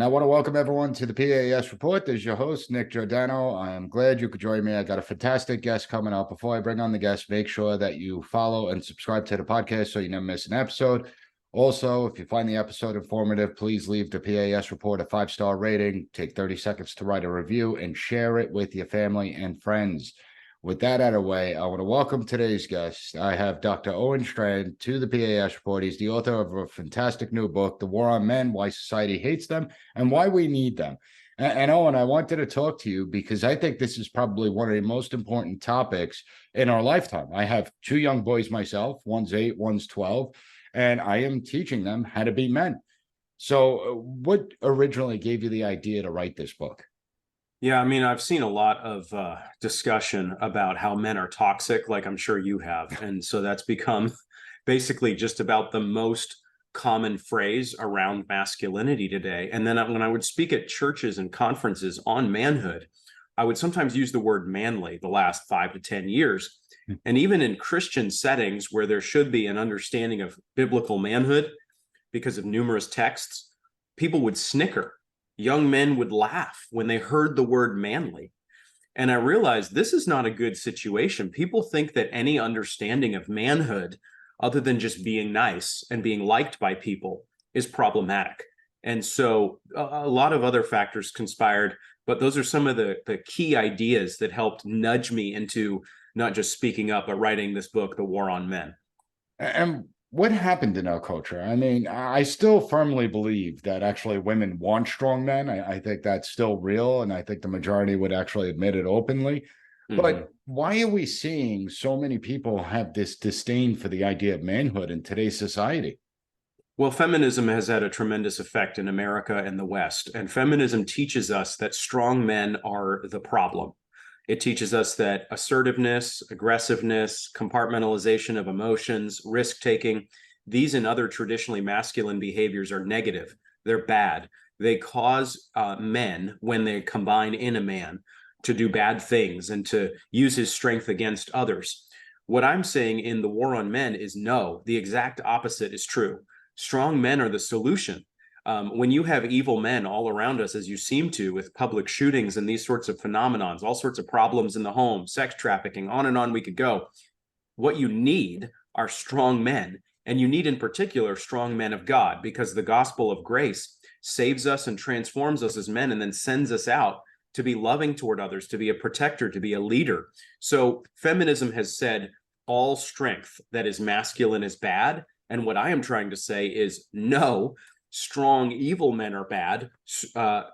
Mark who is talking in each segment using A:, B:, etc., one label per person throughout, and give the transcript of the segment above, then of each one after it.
A: And I want to welcome everyone to the P.A.S. report. This is your host, Nick Giordano. I'm glad you could join me. I got a fantastic guest coming up. Before I bring on the guest, make sure that you follow and subscribe to the podcast so you never miss an episode. Also, if you find the episode informative, please leave the P.A.S. report a 5-star rating. Take 30 seconds to write a review and share it with your family and friends. With that out of the way, I want to welcome today's guest. I have Dr. Owen Strachan to the P.A.S. report. He's the author of a fantastic new book, The War on Men, Why Society Hates Them and Why We Need Them. And Owen, I wanted to talk to you because I think this is probably one of the most important topics in our lifetime. I have 2 young boys myself, one's 8, one's 12, and I am teaching them how to be men. So what originally gave you the idea to write this book?
B: Yeah, I mean, I've seen a lot of discussion about how men are toxic, like I'm sure you have. And so that's become basically just about the most common phrase around masculinity today. And then when I would speak at churches and conferences on manhood, I would sometimes use the word manly the last 5 to 10 years. And even in Christian settings where there should be an understanding of biblical manhood because of numerous texts, people would snicker. Young men would laugh when they heard the word manly. And I realized this is not a good situation. People think that any understanding of manhood, other than just being nice and being liked by people, is problematic. And so a lot of other factors conspired, but those are some of the key ideas that helped nudge me into not just speaking up, but writing this book, The War on Men.
A: And what happened in our culture? I mean, I still firmly believe that actually women want strong men. I think that's still real, and I think the majority would actually admit it openly. But why are we seeing so many people have this disdain for the idea of manhood in today's society?
B: Well, feminism has had a tremendous effect in America and the West, and feminism teaches us that strong men are the problem. It teaches us that assertiveness, aggressiveness, compartmentalization of emotions, risk-taking, these and other traditionally masculine behaviors are negative. They're bad. They cause men, when they combine in a man, to do bad things and to use his strength against others. What I'm saying in The War on Men is no, the exact opposite is true. Strong men are the solution. When you have evil men all around us, as you seem to, with public shootings and these sorts of phenomenons, all sorts of problems in the home, sex trafficking, on we could go. What you need are strong men, and you need in particular strong men of God, because the gospel of grace saves us and transforms us as men and then sends us out to be loving toward others, to be a protector, to be a leader. So feminism has said all strength that is masculine is bad. And what I am trying to say is no, strong evil men are bad.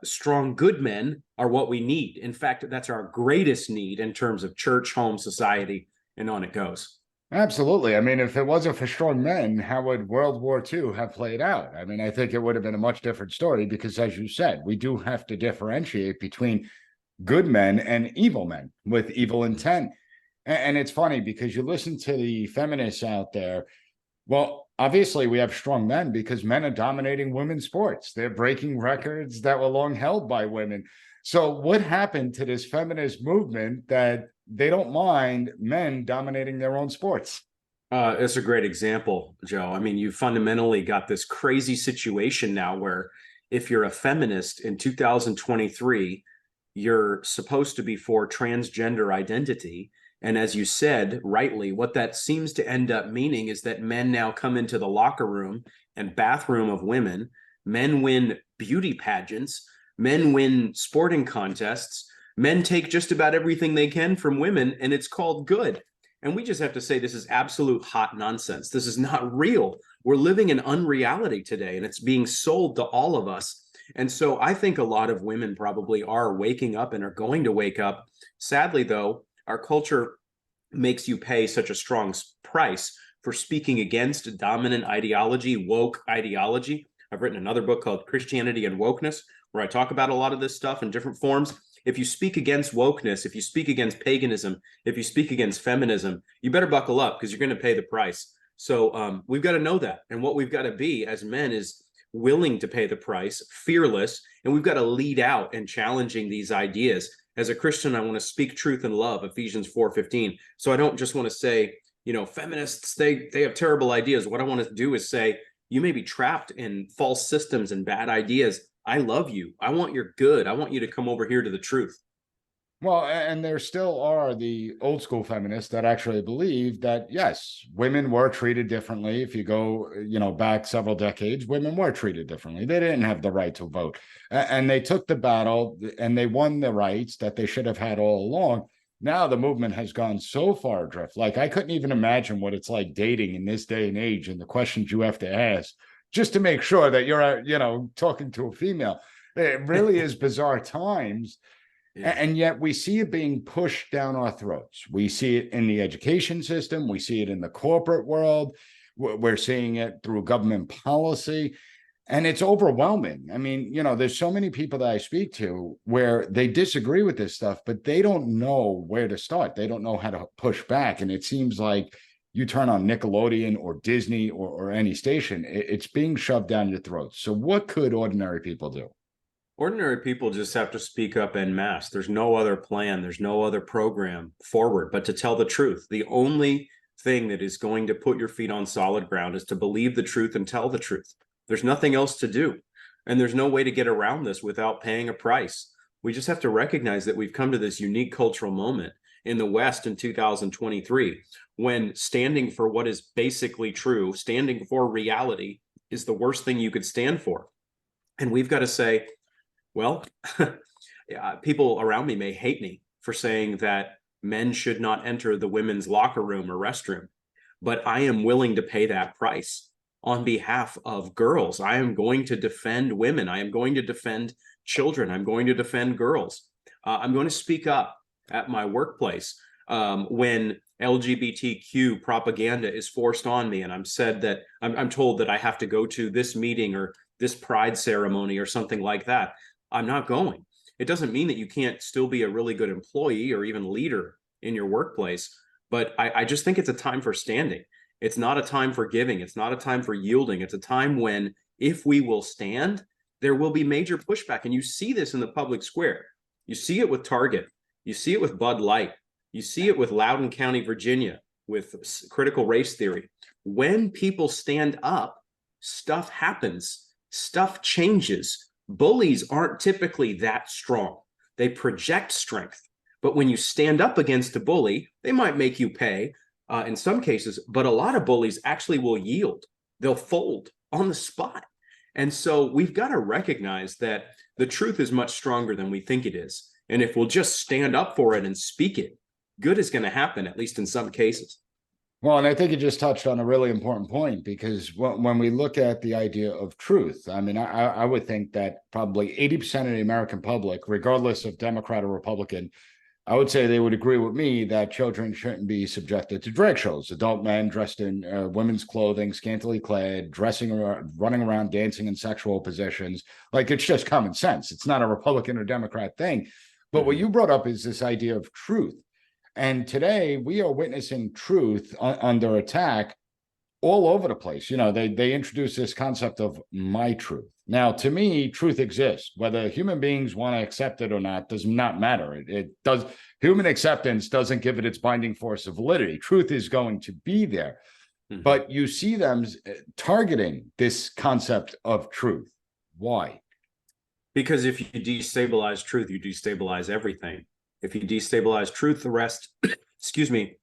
B: Strong good men are what we need. In fact, that's our greatest need in terms of church, home, society, and on it goes.
A: Absolutely. I mean, if it wasn't for strong men, how would World War II have played out? I mean, I think it would have been a much different story because, as you said, we do have to differentiate between good men and evil men with evil intent. And it's funny because you listen to the feminists out there. Well, obviously, we have strong men because men are dominating women's sports. They're breaking records that were long held by women. So what happened to this feminist movement that they don't mind men dominating their own sports?
B: It's a great example, Joe. I mean, you fundamentally got this crazy situation now where if you're a feminist in 2023, you're supposed to be for transgender identity. And as you said, rightly, what that seems to end up meaning is that men now come into the locker room and bathroom of women. Men win beauty pageants. Men win sporting contests. Men take just about everything they can from women, and it's called good. And we just have to say this is absolute hot nonsense. This is not real. We're living in unreality today, and it's being sold to all of us. And so I think a lot of women probably are waking up and are going to wake up. Sadly, though, our culture makes you pay such a strong price for speaking against dominant ideology, woke ideology. I've written another book called Christianity and Wokeness, where I talk about a lot of this stuff in different forms. If you speak against wokeness, if you speak against paganism, if you speak against feminism, you better buckle up because you're going to pay the price. So we've got to know that. And what we've got to be as men is willing to pay the price, fearless, and we've got to lead out in challenging these ideas. As a Christian, I want to speak truth and love, Ephesians 4:15. So I don't just want to say, you know, feminists, they have terrible ideas. What I want to do is say, you may be trapped in false systems and bad ideas, I love you. I want your good. I want you to come over here to the truth.
A: Well, and there still are the old school feminists that actually believe that, yes, women were treated differently. If you go, back several decades, women were treated differently. They didn't have the right to vote. And they took the battle and they won the rights that they should have had all along. Now the movement has gone so far adrift. Like, I couldn't even imagine what it's like dating in this day and age and the questions you have to ask just to make sure that you're, talking to a female. It really is bizarre times.
B: Yeah.
A: And yet we see it being pushed down our throats. We see it in the education system. We see it in the corporate world. We're seeing it through government policy. And it's overwhelming. I mean, there's so many people that I speak to where they disagree with this stuff, but they don't know where to start. They don't know how to push back. And it seems like you turn on Nickelodeon or Disney or any station, it's being shoved down your throat. So what could ordinary people do?
B: Ordinary people just have to speak up en masse. There's no other plan. There's no other program forward but to tell the truth. The only thing that is going to put your feet on solid ground is to believe the truth and tell the truth. There's nothing else to do. And there's no way to get around this without paying a price. We just have to recognize that we've come to this unique cultural moment in the West in 2023, when standing for what is basically true, standing for reality, is the worst thing you could stand for. And we've got to say, well, people around me may hate me for saying that men should not enter the women's locker room or restroom, but I am willing to pay that price on behalf of girls. I am going to defend women. I am going to defend children. I'm going to defend girls. I'm going to speak up at my workplace when LGBTQ propaganda is forced on me, and I'm told that I have to go to this meeting or this pride ceremony or something like that. I'm not going. It doesn't mean that you can't still be a really good employee or even leader in your workplace, but I just think it's a time for standing. It's not a time for giving. It's not a time for yielding. It's a time when, if we will stand, there will be major pushback. And you see this in the public square. You see it with Target. You see it with Bud Light. You see it with Loudoun County, Virginia, with critical race theory. When people stand up, stuff happens, stuff changes. Bullies aren't typically that strong. They project strength. But when you stand up against a bully, they might make you pay in some cases, but a lot of bullies actually will yield. They'll fold on the spot. And so we've got to recognize that the truth is much stronger than we think it is. And if we'll just stand up for it and speak it, good is going to happen, at least in some cases.
A: Well, and I think you just touched on a really important point, because when we look at the idea of truth, I mean, I would think that probably 80% of the American public, regardless of Democrat or Republican, I would say they would agree with me that children shouldn't be subjected to drag shows. Adult men dressed in women's clothing, scantily clad, running around, dancing in sexual positions. Like, it's just common sense. It's not a Republican or Democrat thing. But what you brought up is this idea of truth. And today we are witnessing truth under attack all over the place. They introduce this concept of my truth. Now, to me, truth exists. Whether human beings want to accept it or not does not matter. It does. Human acceptance doesn't give it its binding force of validity. Truth is going to be there. But you see them targeting this concept of truth. Why?
B: Because if you destabilize truth, you destabilize everything. If you destabilize truth, the rest, excuse me,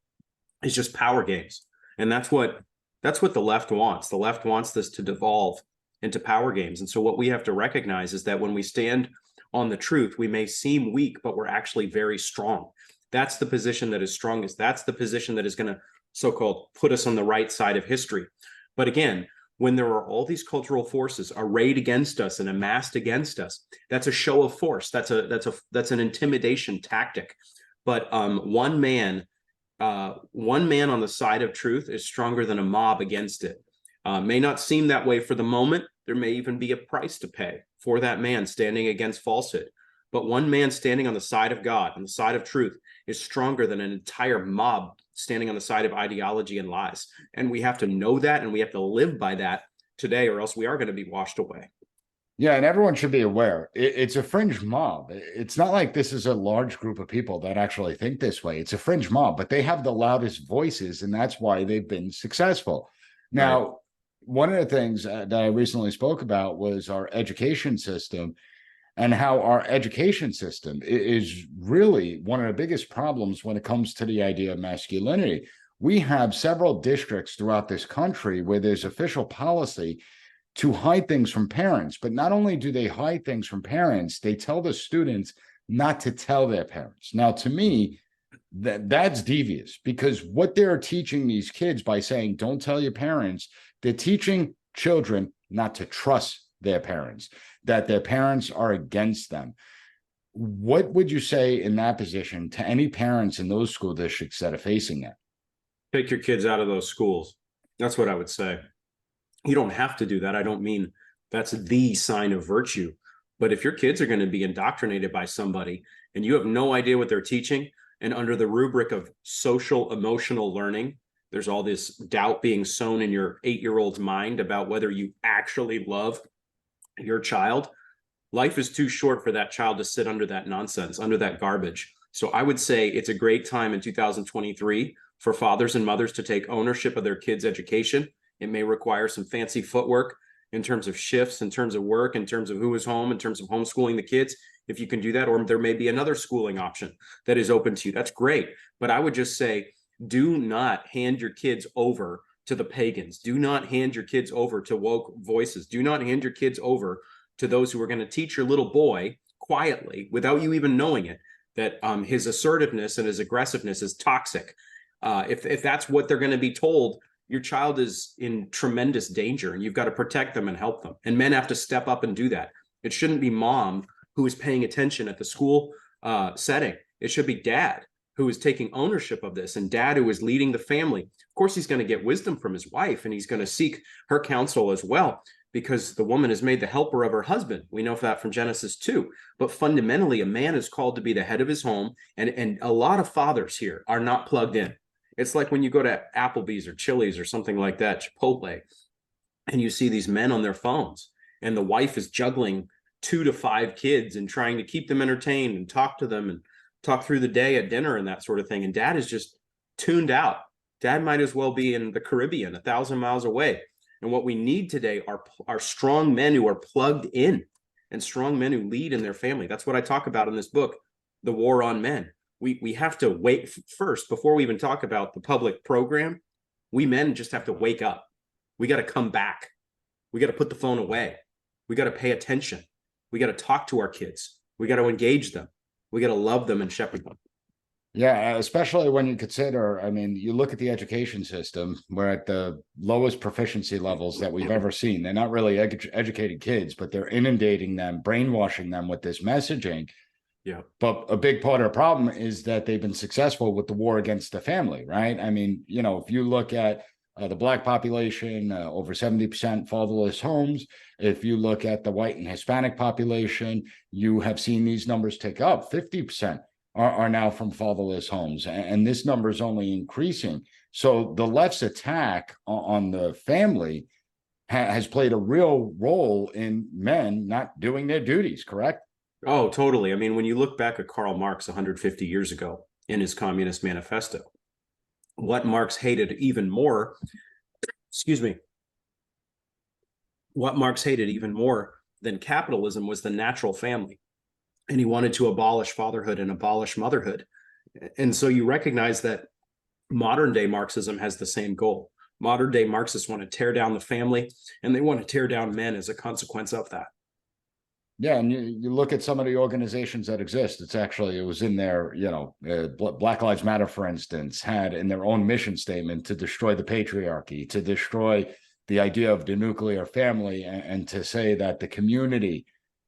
B: is just power games. And that's what the left wants. The left wants this to devolve into power games. And so what we have to recognize is that when we stand on the truth, we may seem weak, but we're actually very strong. That's the position that is strongest. That's the position that is going to so-called put us on the right side of history. But again, when there are all these cultural forces arrayed against us and amassed against us, that's a show of force. That's an intimidation tactic. But one man on the side of truth is stronger than a mob against it. May not seem that way for the moment. There may even be a price to pay for that man standing against falsehood. But one man standing on the side of God, on the side of truth, is stronger than an entire mob standing on the side of ideology and lies. And we have to know that, and we have to live by that today, or else we are going to be washed away.
A: Yeah, and everyone should be aware. It's a fringe mob. It's not like this is a large group of people that actually think this way. It's a fringe mob, but they have the loudest voices, and that's why they've been successful. Now, one of the things that I recently spoke about was our education system, and how our education system is really one of the biggest problems when it comes to the idea of masculinity. We have several districts throughout this country where there's official policy to hide things from parents. But not only do they hide things from parents, they tell the students not to tell their parents. Now, to me, that's devious, because what they're teaching these kids by saying, don't tell your parents, they're teaching children not to trust their parents, that their parents are against them. What would you say in that position to any parents in those school districts that are facing that?
B: Take your kids out of those schools. That's what I would say. You don't have to do that. I don't mean that's the sign of virtue. But if your kids are going to be indoctrinated by somebody and you have no idea what they're teaching, and under the rubric of social emotional learning, there's all this doubt being sown in your 8-year-old's mind about whether you actually love your child. Life is too short for that child to sit under that nonsense, under that garbage. So I would say it's a great time in 2023 for fathers and mothers to take ownership of their kids' education. It may require some fancy footwork in terms of shifts, in terms of work, in terms of who is home, in terms of homeschooling the kids, if you can do that, or there may be another schooling option that is open to you. That's great. But I would just say, do not hand your kids over to the pagans. Do not hand your kids over to woke voices. Do not hand your kids over to those who are going to teach your little boy quietly, without you even knowing it, that his assertiveness and his aggressiveness is toxic. If that's what they're going to be told, your child is in tremendous danger, and you've got to protect them and help them. And men have to step up and do that. It shouldn't be mom who is paying attention at the school setting. It should be dad who is taking ownership of this, and dad who is leading the family. Of course, he's going to get wisdom from his wife, and he's going to seek her counsel as well, because the woman is made the helper of her husband. We know that from Genesis 2. But fundamentally, a man is called to be the head of his home, and a lot of fathers here are not plugged in. It's like when you go to Applebee's or Chili's or something like that, Chipotle, and you see these men on their phones, and the wife is juggling 2 to 5 kids and trying to keep them entertained and talk to them and talk through the day at dinner and that sort of thing. And dad is just tuned out. Dad might as well be in the Caribbean, 1,000 miles away. And what we need today are strong men who are plugged in, and strong men who lead in their family. That's what I talk about in this book, The War on Men. We have to wait first, before we even talk about the public program. We men just have to wake up. We got to come back. We got to put the phone away. We got to pay attention. We got to talk to our kids. We got to engage them. We got to love them and shepherd them.
A: Yeah, especially when you consider, I mean, you look at the education system, we're at the lowest proficiency levels that we've ever seen. They're not really educating kids, but they're inundating them, brainwashing them with this messaging.
B: Yeah.
A: But a big part of the problem is that they've been successful with the war against the family, right? I mean, you know, if you look at the Black population, over 70% fatherless homes. If you look at the white and Hispanic population, you have seen these numbers tick up. 50% are now from fatherless homes, and this number is only increasing. So the left's attack on the family has played a real role in men not doing their duties, correct?
B: Oh, totally. I mean, when you look back at Karl Marx 150 years ago in his Communist Manifesto, what Marx hated even more, what Marx hated even more than capitalism was the natural family. And he wanted to abolish fatherhood and abolish motherhood. And so you recognize that modern day Marxism has the same goal. Modern day Marxists want to tear down the family, and they want to tear down men as a consequence of that.
A: Yeah, and you look at some of the organizations that exist. It was in their, Black Lives Matter, for instance, had in their own mission statement to destroy the patriarchy, to destroy the idea of the nuclear family, and to say that the community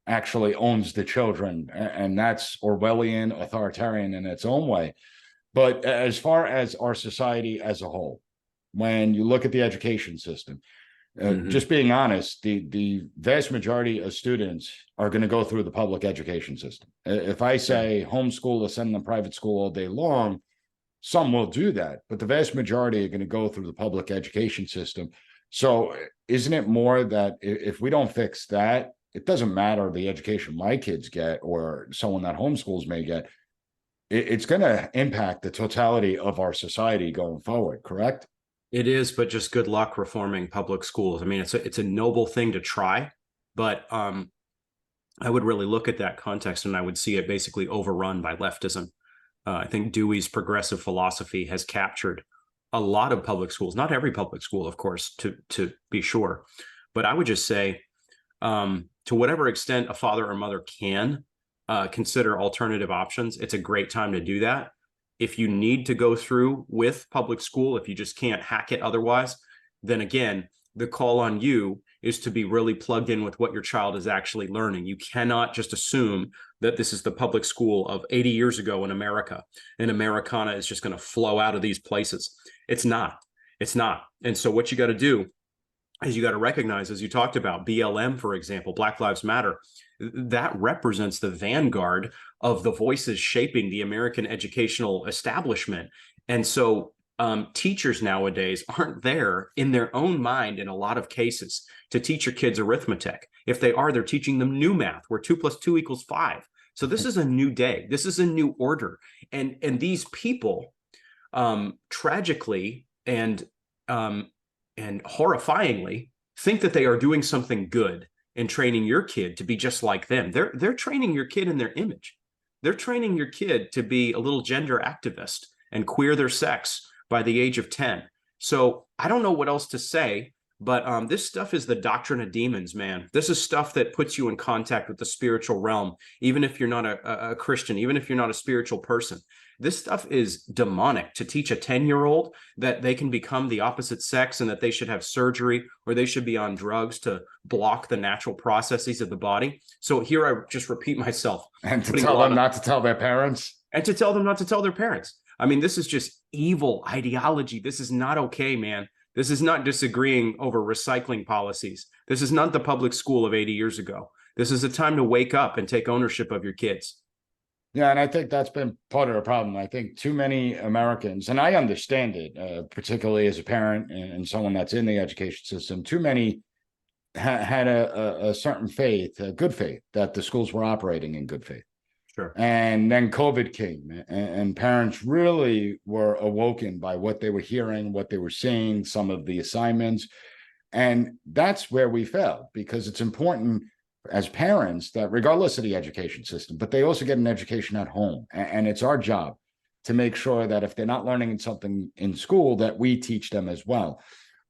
A: actually owns the children. And that's Orwellian, authoritarian in its own way. But as far as our society as a whole, when you look at the education system, just being honest, the vast majority of students are going to go through the public education system. If I say homeschool or send them to private school all day long, some will do that, but the vast majority are going to go through the public education system. So isn't it more that if we don't fix that, it doesn't matter the education my kids get or someone that homeschools may get, it's going to impact the totality of our society going forward, correct?
B: It is, but just good luck reforming public schools. I mean, it's a noble thing to try, but I would really look at that context and I would see it basically overrun by leftism. I think Dewey's progressive philosophy has captured a lot of public schools, not every public school, of course, to be sure, but I would just say, to whatever extent a father or mother can consider alternative options, it's a great time to do that. If you need to go through with public school, if you just can't hack it otherwise, then again, the call on you is to be really plugged in with what your child is actually learning. You cannot just assume that this is the public school of 80 years ago in America, and Americana is just going to flow out of these places. It's not. It's not. And so what you got to do is you got to recognize, as you talked about, BLM, for example, Black Lives Matter, that represents the vanguard of the voices shaping the American educational establishment. And so teachers nowadays aren't there in their own mind in a lot of cases to teach your kids arithmetic. If they are, they're teaching them new math, where 2 + 2 = 5. So this is a new day. This is a new order. And these people, tragically and horrifyingly, think that they are doing something good and training your kid to be just like them. They're training your kid in their image. They're training your kid to be a little gender activist and queer their sex by the age of 10. So I don't know what else to say, but this stuff is the doctrine of demons, man. This is stuff that puts you in contact with the spiritual realm, even if you're not a Christian, even if you're not a spiritual person. This stuff is demonic. To teach a 10-year-old that they can become the opposite sex and that they should have surgery or they should be on drugs to block the natural processes of the body. So here I just repeat myself.
A: And to tell them not to tell their parents.
B: And to tell them not to tell their parents. I mean, this is just evil ideology. This is not okay, man. This is not disagreeing over recycling policies. This is not the public school of 80 years ago. This is a time to wake up and take ownership of your kids.
A: Yeah, and I think that's been part of the problem. I think too many Americans, and I understand it, particularly as a parent and someone that's in the education system, too many had a certain faith, a good faith, that the schools were operating in good faith.
B: Sure.
A: And then COVID came, and parents really were awoken by what they were hearing, what they were seeing, some of the assignments. And that's where we failed, because it's important as parents that regardless of the education system, but they also get an education at home. And it's our job to make sure that if they're not learning something in school, that we teach them as well.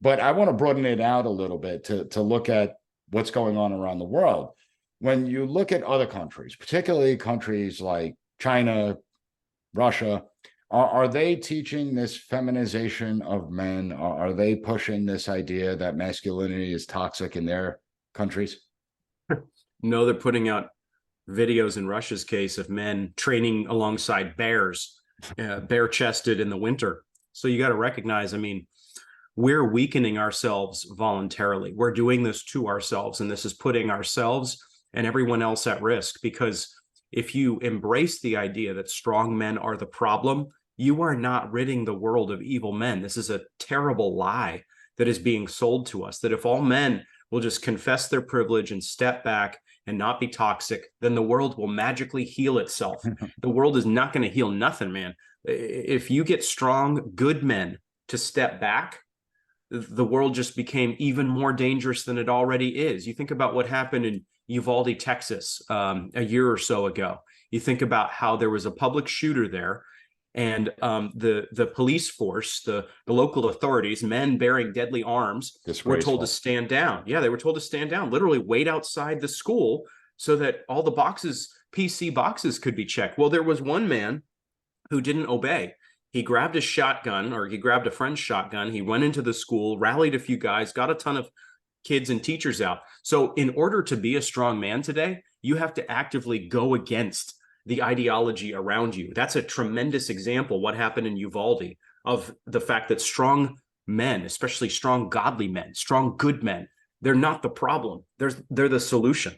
A: But I want to broaden it out a little bit to look at what's going on around the world. When you look at other countries, particularly countries like China, Russia, are they teaching this feminization of men? Are they pushing this idea that masculinity is toxic in their countries?
B: No, they're putting out videos in Russia's case of men training alongside bears, bare-chested in the winter. So you got to recognize, I mean, we're weakening ourselves voluntarily. We're doing this to ourselves, and this is putting ourselves and everyone else at risk, because if you embrace the idea that strong men are the problem, you are not ridding the world of evil men. This is a terrible lie that is being sold to us, that if all men will just confess their privilege and step back and not be toxic, then the world will magically heal itself. The world is not going to heal nothing, man. If you get strong, good men to step back, the world just became even more dangerous than it already is. You think about what happened in Uvalde, Texas, a year or so ago. You think about how there was a public shooter there, and the police force, the local authorities, men bearing deadly arms, were told to stand down. Yeah, they were told to stand down, literally wait outside the school so that all the boxes, PC boxes, could be checked. Well, there was one man who didn't obey. He grabbed a shotgun, or he grabbed a friend's shotgun. He went into the school, rallied a few guys, got a ton of kids and teachers out. So in order to be a strong man today, you have to actively go against the ideology around you. That's a tremendous example, what happened in Uvalde, of the fact that strong men, especially strong godly men, strong good men, they're not the problem. They're the solution.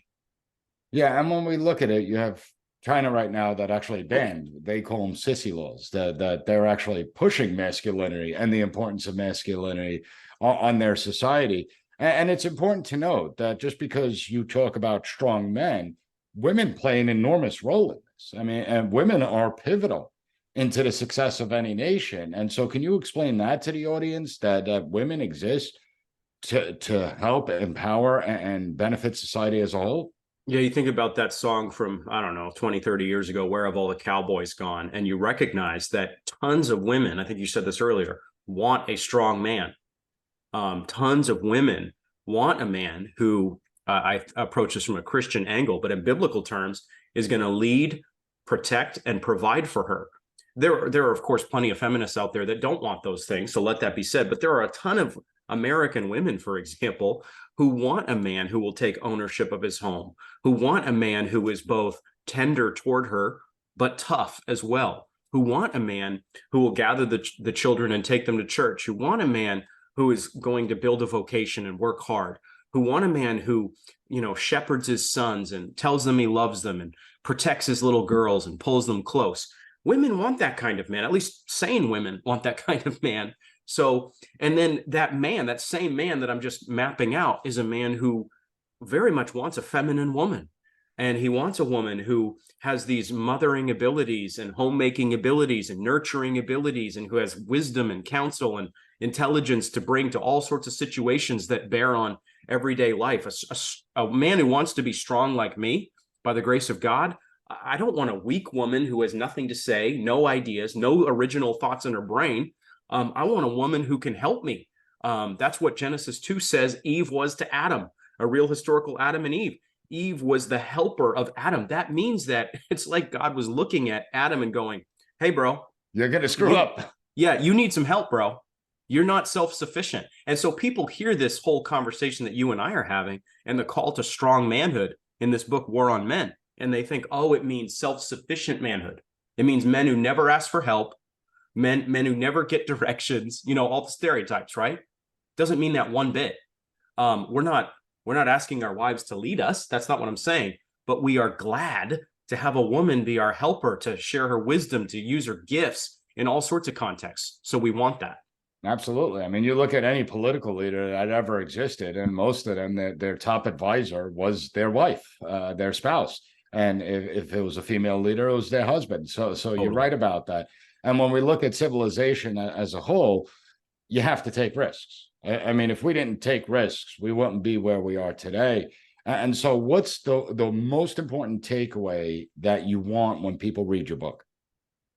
A: Yeah, and when we look at it, you have China right now that actually banned, they call them sissy laws, that they're actually pushing masculinity and the importance of masculinity on their society. And it's important to note that just because you talk about strong men, women play an enormous role in this. I mean, and women are pivotal into the success of any nation. And so can you explain that to the audience, that women exist to help empower and benefit society as a whole?
B: Yeah, you think about that song from, I don't know, 20, 30 years ago, Where Have All the Cowboys Gone? And you recognize that tons of women, I think you said this earlier, want a strong man. Tons of women want a man who, I approach this from a Christian angle, but in biblical terms, is going to lead, protect, and provide for her. There are, of course, plenty of feminists out there that don't want those things, so let that be said. But there are a ton of American women, for example, who want a man who will take ownership of his home, who want a man who is both tender toward her, but tough as well, who want a man who will gather the children and take them to church, who want a man who is going to build a vocation and work hard, who want a man who, shepherds his sons and tells them he loves them and protects his little girls and pulls them close. Women want that kind of man. At least sane women want that kind of man. So, and then that man, that same man that I'm just mapping out, is a man who very much wants a feminine woman. And he wants a woman who has these mothering abilities and homemaking abilities and nurturing abilities, and who has wisdom and counsel and intelligence to bring to all sorts of situations that bear on everyday life. A man who wants to be strong like me, by the grace of God. I don't want a weak woman who has nothing to say, no ideas, no original thoughts in her brain. I want a woman who can help me. That's what Genesis 2 says Eve was to Adam, a real historical Adam and Eve. Eve was the helper of Adam. That means that it's like God was looking at Adam and going, hey, bro,
A: you're going to screw up.
B: Yeah, you need some help, bro. You're not self-sufficient. And so people hear this whole conversation that you and I are having and the call to strong manhood in this book, War on Men, and they think, oh, it means self-sufficient manhood. It means men who never ask for help, men who never get directions, all the stereotypes, right? Doesn't mean that one bit. We're not asking our wives to lead us. That's not what I'm saying. But we are glad to have a woman be our helper, to share her wisdom, to use her gifts in all sorts of contexts. So we want that.
A: Absolutely. I mean, you look at any political leader that ever existed, and most of them, their top advisor was their wife, their spouse. And if it was a female leader, it was their husband. So You're right about that. And when we look at civilization as a whole, you have to take risks. I mean, if we didn't take risks, we wouldn't be where we are today. And so what's the most important takeaway that you want when people read your book?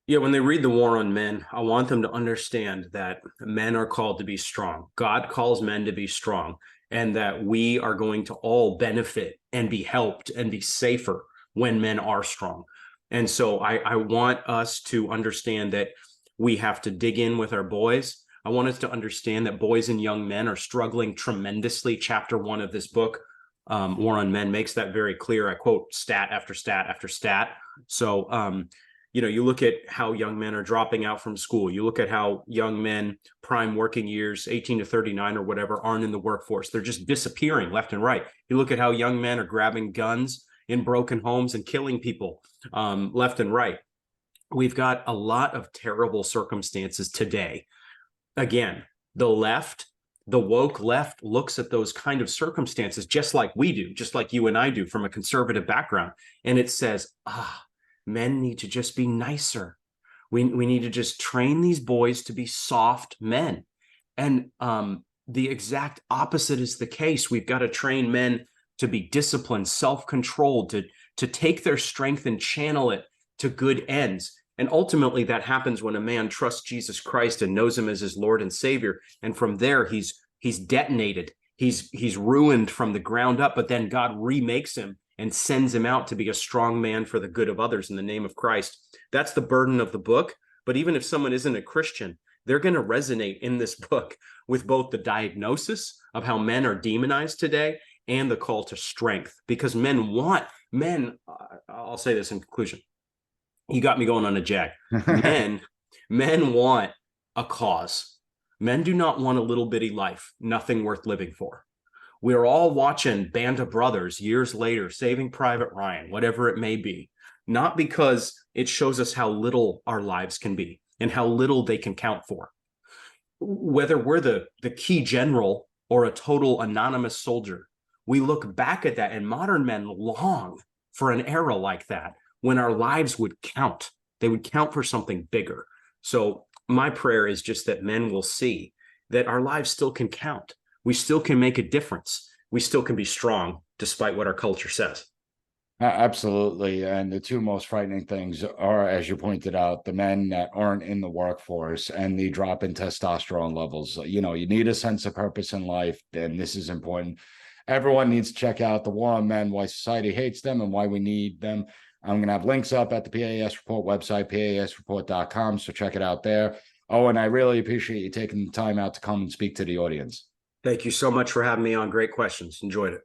B: Yeah, when they read The War on Men, I want them to understand that men are called to be strong. God calls men to be strong, and that we are going to all benefit and be helped and be safer when men are strong. And so I want us to understand that we have to dig in with our boys. I want us to understand that boys and young men are struggling tremendously. Chapter 1 of this book, War on Men, makes that very clear. I quote stat after stat after stat. So, you look at how young men are dropping out from school. You look at how young men, prime working years, 18 to 39 or whatever, aren't in the workforce. They're just disappearing left and right. You look at how young men are grabbing guns in broken homes and killing people left and right. We've got a lot of terrible circumstances today. Again, the woke left looks at those kind of circumstances just like we do, just like you and I do from a conservative background. And it says, men need to just be nicer. We need to just train these boys to be soft men. And the exact opposite is the case. We've got to train men to be disciplined, self-controlled, to take their strength and channel it to good ends. And ultimately, that happens when a man trusts Jesus Christ and knows him as his Lord and Savior. And from there, he's detonated. He's ruined from the ground up, but then God remakes him and sends him out to be a strong man for the good of others in the name of Christ. That's the burden of the book. But even if someone isn't a Christian, they're going to resonate in this book with both the diagnosis of how men are demonized today and the call to strength, because I'll say this in conclusion. You got me going on a jag. Men want a cause. Men do not want a little bitty life, nothing worth living for. We're all watching Band of Brothers years later, Saving Private Ryan, whatever it may be, not because it shows us how little our lives can be and how little they can count for. Whether we're the key general or a total anonymous soldier, we look back at that, and modern men long for an era like that when our lives would count. They would count for something bigger. So my prayer is just that men will see that our lives still can count. We still can make a difference. We still can be strong despite what our culture says.
A: Absolutely. And the two most frightening things are, as you pointed out, the men that aren't in the workforce and the drop in testosterone levels. You know, you need a sense of purpose in life, and this is important. Everyone needs to check out The War on Men, Why Society Hates Them and Why We Need Them. I'm going to have links up at the PAS Report website, pasreport.com. So check it out there. Oh, and I really appreciate you taking the time out to come and speak to the audience.
B: Thank you so much for having me on. Great questions. Enjoyed it.